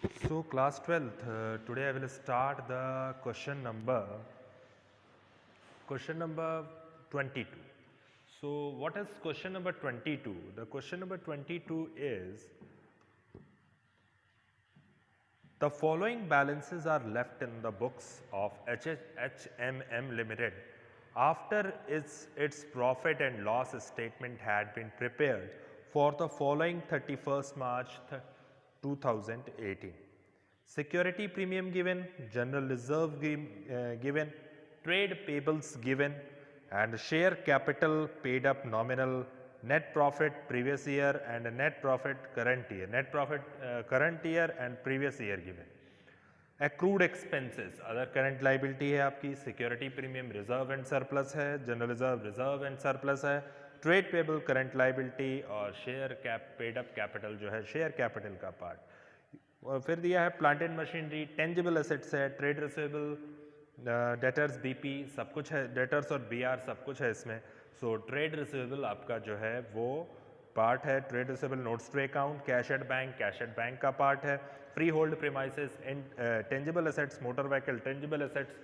So class 12th, today I will start the question number 22. So what is question number 22? The question number 22 is, the following balances are left in the books of HMM Limited after its profit and loss statement had been prepared for the following 31st March 2018. Security premium given, general reserve given, trade payables given, and share capital paid up nominal, net profit previous year and net profit current year, net profit current year and previous year given. Accrued expenses, other current liability है आपकी, security premium reserve and surplus है, general reserve and surplus है, trade payable current liability और share cap paid up capital जो है share capital का part. और फिर दिया है plant and machinery, tangible assets है, ट्रेड रिसीवेबल, डेटर्स बीपी सब कुछ है, डेटर्स और बीआर सब कुछ है इसमें। सो ट्रेड रिसीवेबल आपका जो है वो पार्ट है, trade receivable notes to account, cash at bank का पार्ट है, free hold premises, tangible assets, motor vehicle tangible assets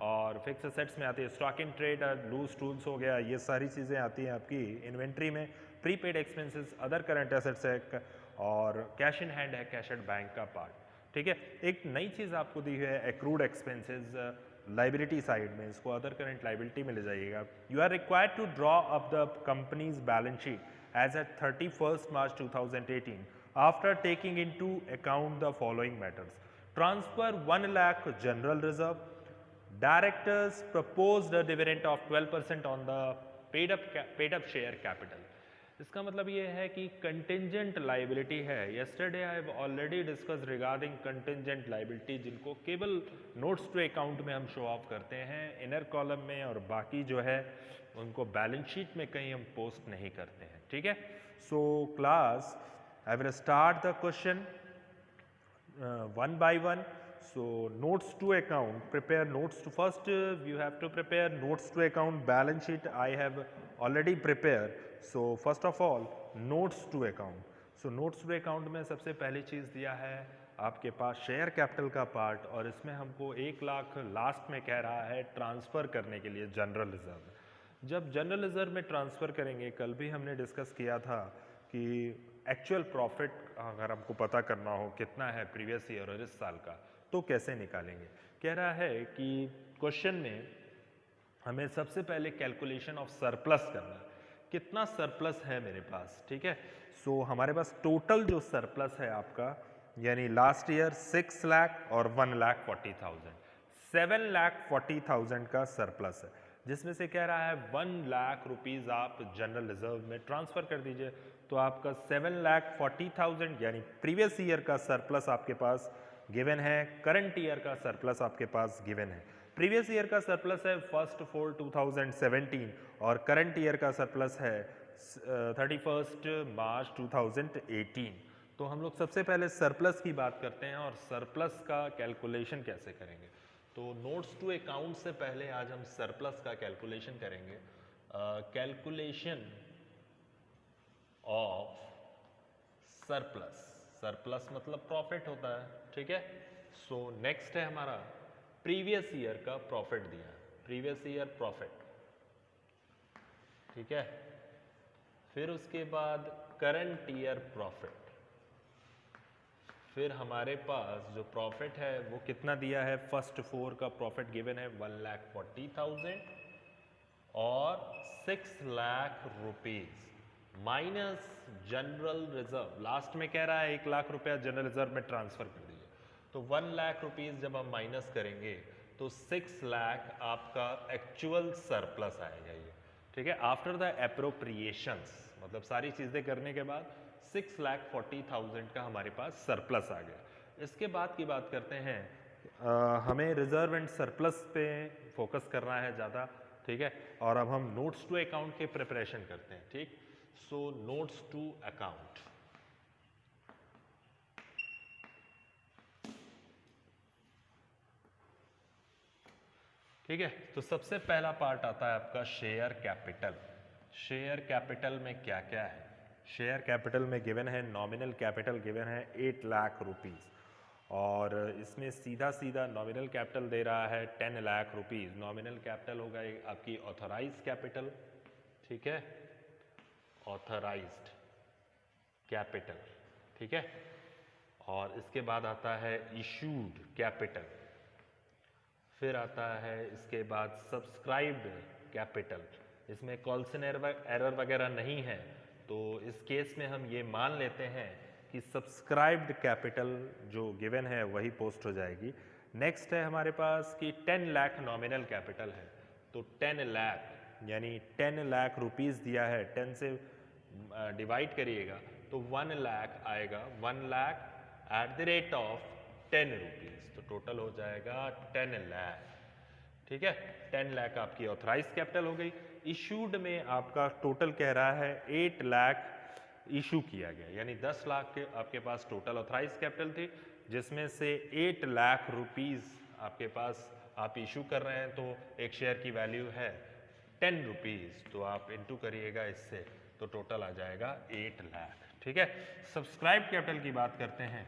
और फिक्स एसेट्स में आती है stock in trade, loose tools हो गया, ये सारी चीज़ें आती हैं आपकी इन्वेंट्री में। Prepaid expenses, other current assets है और कैश इन हैंड है, कैश एट बैंक का पार्ट। ठीक है, एक नई चीज़ आपको दी है एक्रूड एक्सपेंसेस लाइबिलिटी साइड में, इसको अदर करंट लाइबिलिटी में ले जाइएगा। You are required to draw up the company's balance sheet as at 31st March 2018 after taking into account the following matters: transfer 1 lakh general reserve, directors proposed a dividend of 12% on the paid up share capital. इसका मतलब ये है कि contingent liability है। Yesterday I have already discuss regarding contingent liability, जिनको केवल notes to account में हम शो ऑफ करते हैं इनर कॉलम में, और बाकी जो है उनको बैलेंस शीट में कहीं हम पोस्ट नहीं करते हैं। ठीक है, so class I will start the question one by one. So notes to account, prepare notes to first you have to prepare notes to account balance sheet. I have already prepared. So first of all notes to account. So notes to account में सबसे पहली चीज़ दिया है आपके पास share capital का part, और इसमें हमको 1 लाख लास्ट में कह रहा है ट्रांसफ़र करने के लिए जनरल रिजर्व। जब जनरल रिजर्व में ट्रांसफ़र करेंगे, कल भी हमने डिस्कस किया था कि एक्चुअल प्रॉफिट अगर हमको पता करना हो कितना है प्रीवियस ईयर और इस साल का, तो कैसे निकालेंगे। कह रहा है कि क्वेश्चन में हमें सबसे पहले कैलकुलेशन ऑफ सरप्लस करना है, कितना सरप्लस है मेरे पास। ठीक है, सो हमारे पास टोटल जो सरप्लस है आपका, यानी लास्ट ईयर 6 लाख और 1,40,000, 7,40,000 का सरप्लस है, जिसमें से कह रहा है 1 लाख रुपीज़ आप जनरल रिजर्व में ट्रांसफ़र कर दीजिए, तो आपका 7,40,000 यानी प्रीवियस ईयर का सरप्लस आपके पास गिवन है, करंट ईयर का सरप्लस आपके पास गिवन है। प्रीवियस ईयर का सरप्लस है 1 2017 और करंट ईयर का सरप्लस है 31 मार्च 2018। तो हम लोग सबसे पहले सरप्लस की बात करते हैं और सरप्लस का कैलकुलेशन कैसे करेंगे। तो नोट्स टू अकाउंट से पहले आज हम सरप्लस का कैलकुलेशन करेंगे। कैलकुलेशन ऑफ सरप्लस, सरप्लस मतलब प्रॉफिट होता है। ठीक है, सो नेक्स्ट है हमारा प्रीवियस ईयर का प्रॉफिट दिया है, प्रीवियस ईयर प्रॉफिट। ठीक है, फिर उसके बाद करंट ईयर प्रॉफिट, फिर हमारे पास जो प्रॉफिट है वो कितना दिया है, फर्स्ट 4 का प्रॉफिट गिवन है 1,40,000 और 6 lakh rupees minus general reserve. Last में कह रहा है 1 लाख रुपया जनरल रिजर्व में ट्रांसफ़र कर दीजिए, तो 1 लाख रुपीज़ जब हम माइनस करेंगे तो 6 लाख आपका एक्चुअल सरप्लस आएगा ये। ठीक है, आफ्टर द एप्रोप्रिएशंस, मतलब सारी चीज़ें करने के बाद 6,40,000 का हमारे पास सरप्लस आ गया। इसके बाद की बात करते हैं, हमें रिजर्व एंड सरप्लस पे फोकस करना है ज़्यादा। ठीक है, और अब हम नोट्स टू अकाउंट के प्रिपरेशन करते हैं। ठीक, सो नोट्स टू अकाउंट, ठीक है, तो सबसे पहला पार्ट आता है आपका शेयर कैपिटल। शेयर कैपिटल में क्या क्या है, शेयर कैपिटल में गिवन है नॉमिनल कैपिटल गिवन है 8 लाख रुपीज़, और इसमें सीधा सीधा नॉमिनल कैपिटल दे रहा है 10 लाख रुपीज़। नॉमिनल कैपिटल होगा आपकी ऑथराइज कैपिटल, ठीक है, ऑथराइज्ड कैपिटल, ठीक है। और इसके बाद आता है इशूड कैपिटल, फिर आता है इसके बाद सब्सक्राइब्ड कैपिटल। इसमें कॉल्सन एरर वगैरह नहीं है, तो इस केस में हम ये मान लेते हैं कि सब्सक्राइब्ड कैपिटल जो गिवन है वही पोस्ट हो जाएगी। नेक्स्ट है हमारे पास कि 10 लाख नॉमिनल कैपिटल है, तो 10 लाख यानी 10 लाख रुपीज़ दिया है, 10 से डिवाइड करिएगा तो 1 लाख आएगा, 1 lakh at the rate of 10 rupees, तो टोटल हो जाएगा 10 लाख, ठीक है। 10 लाख आपकी ऑथराइज कैपिटल हो गई। इशूड में आपका टोटल कह रहा है 8 लाख इशू किया गया, यानी 10 लाख के आपके पास टोटल ऑथराइज कैपिटल थी, जिसमें से 8 लाख रुपीज़ आपके पास आप इशू कर रहे हैं, तो एक शेयर की वैल्यू है 10 रुपीज़, तो आप इंटू करिएगा इससे, तो टोटल आ जाएगा 8 लाख, ठीक है। सब्सक्राइब कैपिटल की बात करते हैं,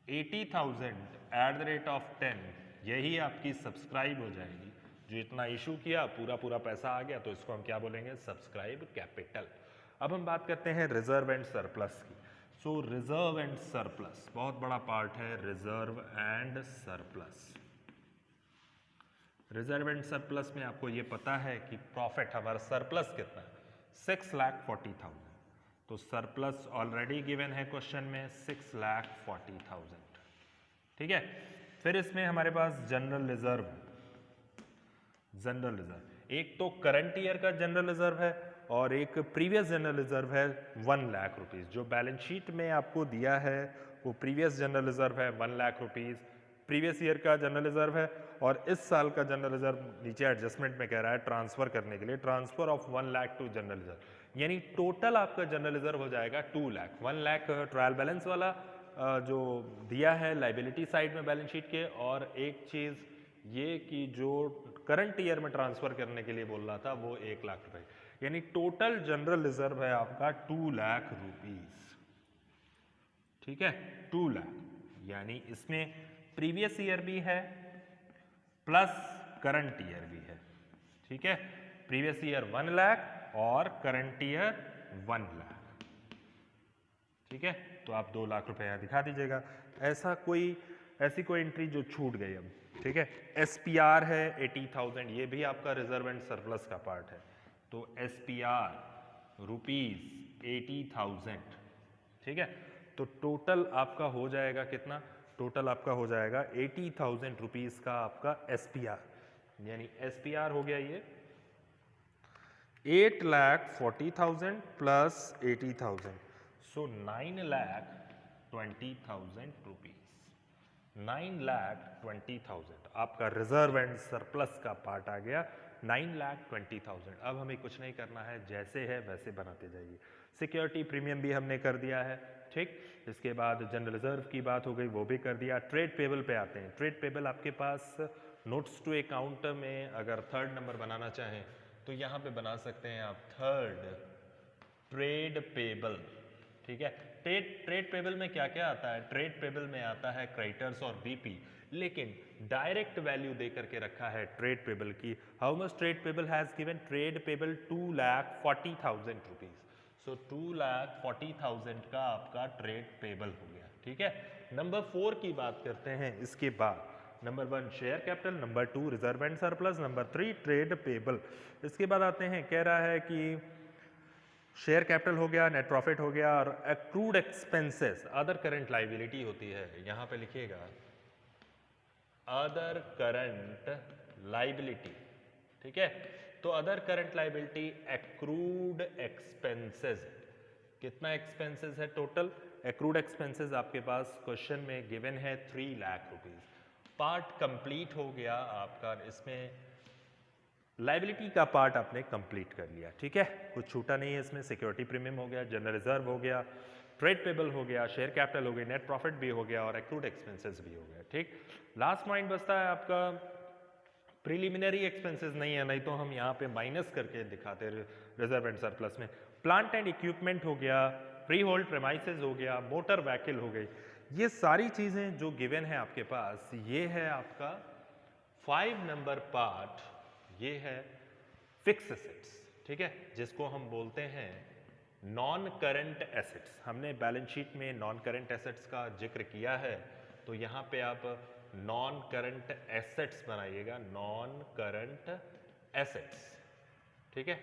80,000 एट द रेट ऑफ 10, यही आपकी सब्सक्राइब हो जाएगी। जो इतना इशू किया पूरा पैसा आ गया, तो इसको हम क्या बोलेंगे, सब्सक्राइब कैपिटल। अब हम बात करते हैं रिजर्व एंड सरप्लस की। सो रिजर्व एंड सरप्लस बहुत बड़ा पार्ट है, reserve and surplus. Reserve and surplus में आपको ये पता है कि प्रॉफिट हमारा सरप्लस कितना है, 6,40,000, तो सरप्लस ऑलरेडी गिवन है क्वेश्चन में 6,40,000, ठीक है। फिर इसमें हमारे पास जनरल रिजर्व, एक तो करंट ईयर का जनरल रिजर्व है और एक प्रीवियस जनरल रिजर्व है 1 लाख रुपीज़। जो बैलेंस शीट में आपको दिया है वो प्रीवियस जनरल रिजर्व है 1 लाख रुपीज़, प्रीवियस ईयर का जनरल रिजर्व है, और इस साल का जनरल रिजर्व नीचे एडजस्टमेंट में कह रहा है ट्रांसफर करने के लिए, transfer of 1 lakh to general reserve, यानी टोटल आपका जनरल रिजर्व हो जाएगा 2 लाख। 1 लाख ट्रायल बैलेंस वाला जो दिया है लाइबिलिटी साइड में बैलेंस शीट के, और एक चीज़ ये कि जो करंट ईयर में ट्रांसफर करने के लिए बोल रहा था वो 1 लाख रुपए, यानी टोटल जनरल रिजर्व है आपका 2 लाख रुपीज, ठीक है, 2 लाख, यानी इसमें प्रीवियस ईयर भी है प्लस करंट ईयर भी है, ठीक है। प्रीवियस ईयर 1 लाख और करंट ईयर 1 लाख, ठीक है। तो आप 2 लाख रुपए यहाँ दिखा दीजिएगा। ऐसी कोई एंट्री जो छूट गई अब, ठीक है। SPR है 80,000, ये भी आपका रिजर्व एंड सरप्लस का पार्ट है, तो SPR रुपीज 80,000, ठीक है। तो टोटल आपका हो जाएगा कितना, टोटल आपका हो जाएगा 80,000 रुपीज का आपका SPR, यानी SPR हो गया ये 8,40,000 प्लस 80,000, सो 9,20,000 रुपीज, 9,20,000 आपका रिजर्व एंड सरप्लस का पार्ट आ गया, 9,20,000। अब हमें कुछ नहीं करना है, जैसे है वैसे बनाते जाइए। सिक्योरिटी प्रीमियम भी हमने कर दिया है, ठीक। इसके बाद जनरल रिजर्व की बात हो गई, वो भी कर दिया। ट्रेड पेबल पे आते हैं। ट्रेड पेबल आपके पास नोट्स टू अकाउंट में अगर 3rd नंबर बनाना चाहें तो यहाँ पे बना सकते हैं आप 3rd ट्रेड पेबल, ठीक है। ट्रेड पेबल में क्या क्या आता है, ट्रेड पेबल में आता है क्रेडिटर्स और बीपी, लेकिन डायरेक्ट वैल्यू दे करके रखा है ट्रेड पेबल की। How much trade payable has given, trade payable 2,40,000 rupees, so 2,40,000 का आपका ट्रेड पेबल हो गया, ठीक है। नंबर 4 की बात करते हैं। इसके बाद number 1 share capital, number 2 reserve and surplus, number 3 trade payable. इसके बाद आते हैं, कह रहा है कि शेयर कैपिटल हो गया, नेट प्रॉफिट हो गया, और accrued expenses other current liability होती है, यहाँ पे लिखिएगा अदर करंट लाइबिलिटी, ठीक है। तो other current liability accrued expenses, कितना एक्सपेंसेस है टोटल, एक्रूड एक्सपेंसेस आपके पास क्वेश्चन में गिवन है 3 लाख रुपीज। पार्ट कंप्लीट हो गया आपका, इसमें लाइबिलिटी का पार्ट आपने कंप्लीट कर लिया, ठीक है, कुछ छूटा नहीं है इसमें। सिक्योरिटी प्रीमियम हो गया, जनरल रिजर्व हो गया, ट्रेड पेबल हो गया, शेयर कैपिटल हो गई, नेट प्रॉफिट भी हो गया और एक्रूड एक्सपेंसेस भी हो गया, ठीक। लास्ट पॉइंट बचता है आपका प्रिलिमिनरी एक्सपेंसेस नहीं है, नहीं तो हम यहाँ पे माइनस करके दिखाते रिजर्व एंड सरप्लस में। प्लांट एंड इक्विपमेंट हो गया, फ्री होल्ड प्रेमाइसेस हो गया, मोटर व्हीकल हो गई, ये सारी चीज़ें जो गिवन है आपके पास, ये है आपका 5 नंबर पार्ट, ये है फिक्स एसेट्स, ठीक है, जिसको हम बोलते हैं नॉन करंट एसेट्स। हमने बैलेंस शीट में नॉन करंट एसेट्स का जिक्र किया है, तो यहाँ पे आप नॉन करंट एसेट्स बनाइएगा, नॉन करंट एसेट्स, ठीक है।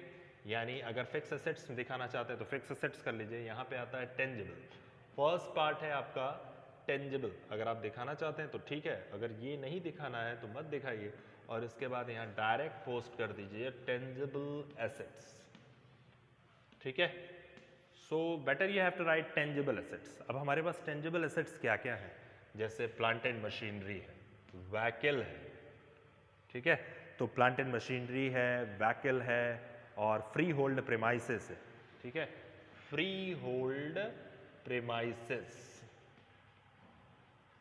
यानी अगर फिक्स एसेट्स दिखाना चाहते हैं तो फिक्स एसेट्स कर लीजिए। यहाँ पे आता है टेंजिबल, फर्स्ट पार्ट है आपका टेंजिबल, अगर आप दिखाना चाहते हैं तो ठीक है, अगर ये नहीं दिखाना है तो मत दिखाइए, और इसके बाद यहाँ डायरेक्ट पोस्ट कर दीजिए टेंजिबल एसेट्स, ठीक है। So better you have to write tangible assets. अब हमारे पास टेंजिबल एसेट्स क्या क्या है, जैसे प्लांट एंड मशीनरी है, व्हीकल है, ठीक है, तो प्लांट एंड मशीनरी है, व्हीकल है, और फ्री होल्ड प्रेमाइसेस है, ठीक है, फ्री होल्ड प्रेमाइसेस,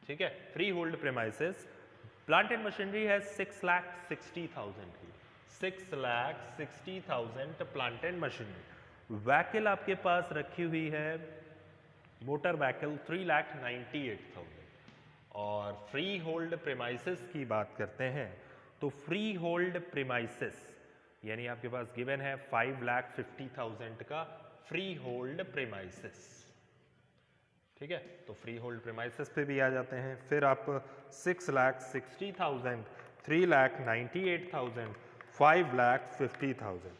ठीक है, free hold premises. Plant and machinery है 6,60,000 की, 6,60,000 प्लांट एंड मशीनरी। व्हीकल आपके पास रखी हुई है मोटर व्हीकल 3,98,000। और फ्री होल्ड प्रेमाइसेस की बात करते हैं तो फ्री होल्ड प्रेमाइसेस यानी आपके पास गिवन है 5,50,000 का फ्री होल्ड प्रेमाइसेस, ठीक है, तो फ्री होल्ड प्रेमाइसेस पे भी आ जाते हैं। फिर आप 6,60,000, 3,98,000, 5,50,000,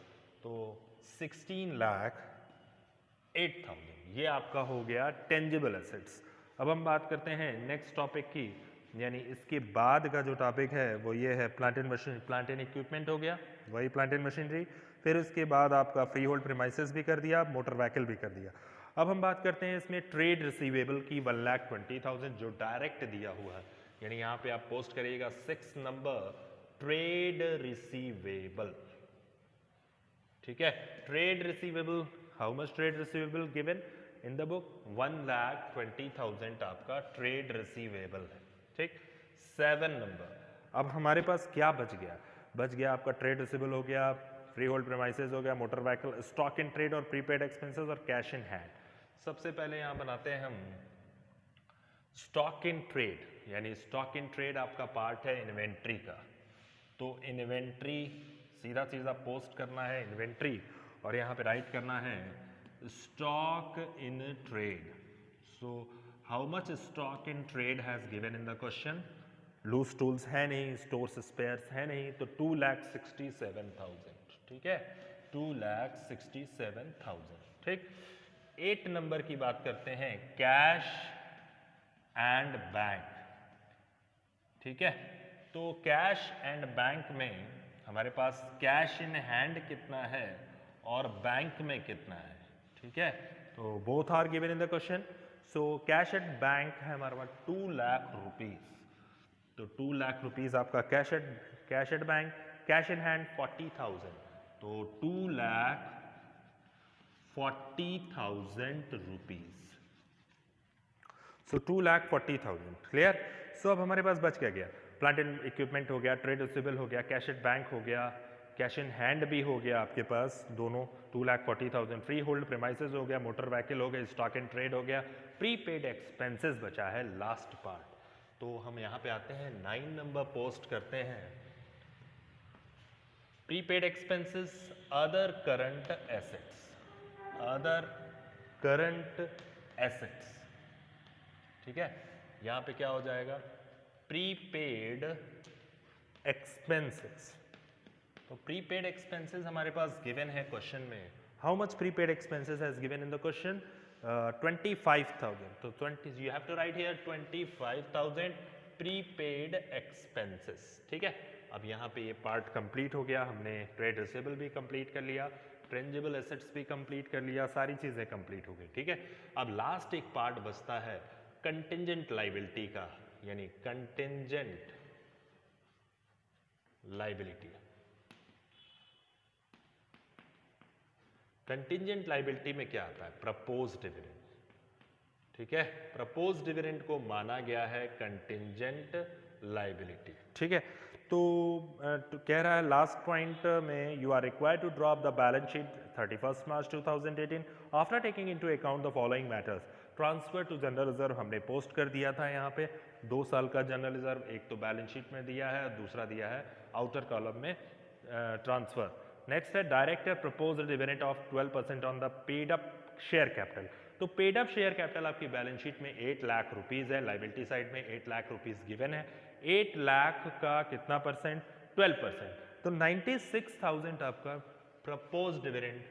तो 16,08,000, ये आपका हो गया टेंजिबल एसेट्स। अब हम बात करते हैं नेक्स्ट टॉपिक की, यानी इसके बाद का जो टॉपिक है वो ये है plant and machine, plant and equipment हो गया, वही प्लांट एंड मशीनरी। फिर उसके बाद आपका फ्री होल्ड प्रेमाइसेस भी कर दिया, मोटर व्हीकल भी कर दिया। अब हम बात करते हैं इसमें ट्रेड रिसीवेबल की 1,20,000 जो डायरेक्ट दिया हुआ है, यानी यहाँ पे आप पोस्ट करिएगा 6 नंबर ट्रेड रिसीवेबल, ठीक है, trade receivable. How much trade receivable given in the book, 1,20,000 आपका ट्रेड रिसीवेबल है, ठीक। 7 नंबर। अब हमारे पास क्या बच गया, बच गया आपका ट्रेड रिसीवेबल हो गया, फ्री होल्ड प्रेमाइसेस हो गया, motor vehicle, stock in trade और प्रीपेड एक्सपेंसेस और कैश इन हैंड। सबसे पहले यहाँ बनाते हैं हम स्टॉक इन ट्रेड, यानी स्टॉक इन ट्रेड आपका पार्ट है इन्वेंट्री का, तो इन्वेंट्री सीधा सीधा पोस्ट करना है इन्वेंट्री, और यहाँ पे राइट करना है stock in trade. So how much stock in trade has given in the question, loose tools है नहीं, स्टोर्स स्पेयर्स है नहीं, तो 2,67,000, ठीक है, 2,67,000, ठीक। 8 नंबर की बात करते हैं कैश एंड बैंक, ठीक है, तो कैश एंड बैंक में हमारे पास कैश इन हैंड कितना है और बैंक में कितना है, ठीक है, तो both are given in the question. So cash at bank है हमारे पास 2 लाख रुपीज, तो 2 लाख रुपीज आपका cash at bank, cash in hand 40,000, तो 2,40,000 रुपीज, सो 2,40,000, क्लियर। सो अब हमारे पास बच क्या गया, प्लांट एंड इक्विपमेंट हो गया, ट्रेड रिसीवेबल हो गया, कैश एट बैंक हो गया, कैश इन हैंड भी हो गया आपके पास दोनों 2,40,000, फ्री होल्ड प्रेमाइसेस हो गया, मोटर व्हीकल हो गया, स्टॉक एंड ट्रेड हो गया, प्रीपेड एक्सपेंसेस बचा है लास्ट पार्ट। तो हम यहाँ पे आते हैं 9 नंबर पोस्ट करते हैं prepaid expenses other current assets, other current assets, ठीक है, यहाँ पे क्या हो जाएगा प्रीपेड एक्सपेंसेस। तो प्रीपेड एक्सपेंसेस हमारे पास गिवन है क्वेश्चन में, how much prepaid expenses has given in the question, 25,000, तो 20 you have to write here 25,000 prepaid expenses, ठीक है। अब यहाँ पे ये पार्ट कंप्लीट हो गया, हमने ट्रेड रिसीवेबल भी कंप्लीट कर लिया, टेंजिबल एसेट्स भी कंप्लीट कर लिया, सारी चीजें कंप्लीट हो गई, ठीक है। अब लास्ट एक पार्ट बचता है कंटिंजेंट लायबिलिटी का, यानी कंटिंजेंट लायबिलिटी। कंटिंजेंट लायबिलिटी में क्या आता है, प्रपोज्ड डिविडेंड, ठीक है, प्रपोज्ड डिविडेंड को माना गया है कंटिंजेंट लायबिलिटी, ठीक है। तो कह रहा है लास्ट पॉइंट में you are required to drop the balance sheet 31st March 2018 after taking into account the following matters. Transfer to general reserve हमने पोस्ट कर दिया था यहाँ पे 2 साल का जनरल रिजर्व, एक तो बैलेंस शीट में दिया है, दूसरा दिया है आउटर कॉलम में ट्रांसफर. नेक्स्ट है director propose dividend of 12% on the paid up share capital. तो पेड अप शेयर कैपिटल आपकी बैलेंस शीट में 8 लाख रुपीज़ है, लाइबिलिटी साइड में 8 लाख रुपीज़ गिवन है. 8 लाख का कितना परसेंट? 12%. तो 96,000 आपका प्रपोज डिविडेंड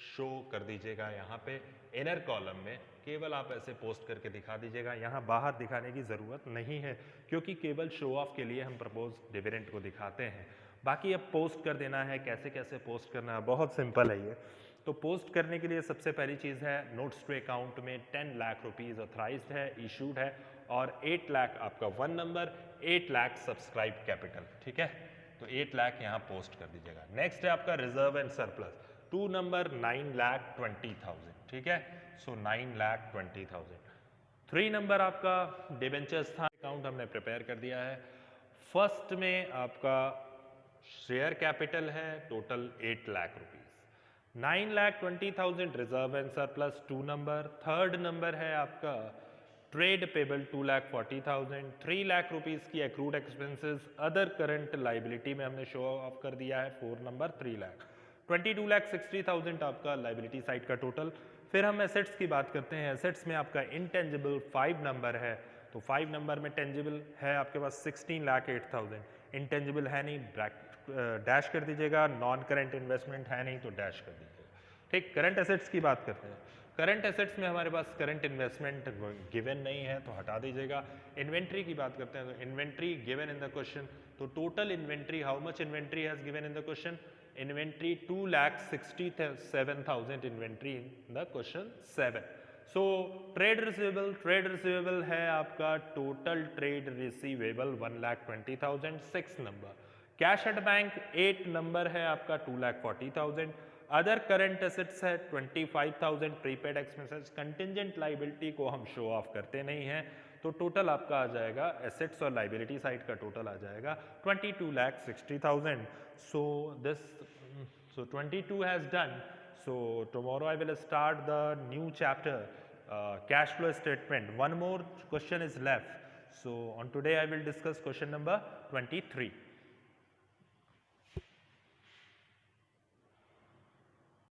शो कर दीजिएगा यहाँ पे इनर कॉलम में. केवल आप ऐसे पोस्ट करके दिखा दीजिएगा, यहाँ बाहर दिखाने की ज़रूरत नहीं है क्योंकि केवल शो ऑफ के लिए हम प्रपोज डिविडेंड को दिखाते हैं. बाकी अब पोस्ट कर देना है, कैसे कैसे पोस्ट करना है, बहुत सिंपल है ये. तो पोस्ट करने के लिए सबसे पहली चीज़ है नोट्स टू अकाउंट में 10 लाख रुपीज़ ऑथराइज्ड है, इशूड है, और 8 लाख आपका 1 नंबर, 8 लाख सब्सक्राइब कैपिटल. ठीक है, तो 8 लाख यहाँ पोस्ट कर दीजिएगा. नेक्स्ट है आपका रिजर्व एंड सरप्लस 2 नंबर 9,20,000. ठीक है, सो 9,20,000. 3 नंबर आपका डिबेंचर्स था, अकाउंट हमने प्रिपेयर कर दिया है. फर्स्ट में आपका शेयर कैपिटल है total 8 lakh rupees. 9,20,000 reserve and surplus 2 number. Third number है आपका ट्रेड पेबल 2,40,000. 3 लाख रुपीज़ की accrued expenses other current liability में हमने शो ऑफ कर दिया है. 4 नंबर 3 लाख. 22,60,000 आपका लाइबिलिटी साइड का टोटल. फिर हम एसेट्स की बात करते हैं. एसेट्स में आपका इंटेंजिबल 5 नंबर है, तो 5 नंबर में टेंजिबल है आपके पास 16,08,000. इंटेंजिबल है नहीं, डैश कर दीजिएगा. नॉन करंट इन्वेस्टमेंट है नहीं तो डैश कर दीजिएगा. ठीक, करंट एसेट्स की बात करते हैं. करंट एसेट्स में हमारे पास करंट इन्वेस्टमेंट गिवन नहीं है तो हटा दीजिएगा. इन्वेंट्री की बात करते हैं तो inventory given in the question. तो total inventory, how much inventory has given in the question? Inventory 2,67,000 inventory in the question 7. So trade receivable है आपका total trade receivable 1,20,000. 6 number. Cash at bank 8 number है आपका 2,40,000. Other current assets है 25,000. Prepaid expenses, contingent liability को हम show off करते नहीं हैं, तो टोटल आपका आ जाएगा एसेट्स और लाइबिलिटी साइड का टोटल आ जाएगा 22,60,000. सो 22 has done. So tomorrow I will start the new chapter cash flow statement. One more question is left. So on today I will discuss question number 23.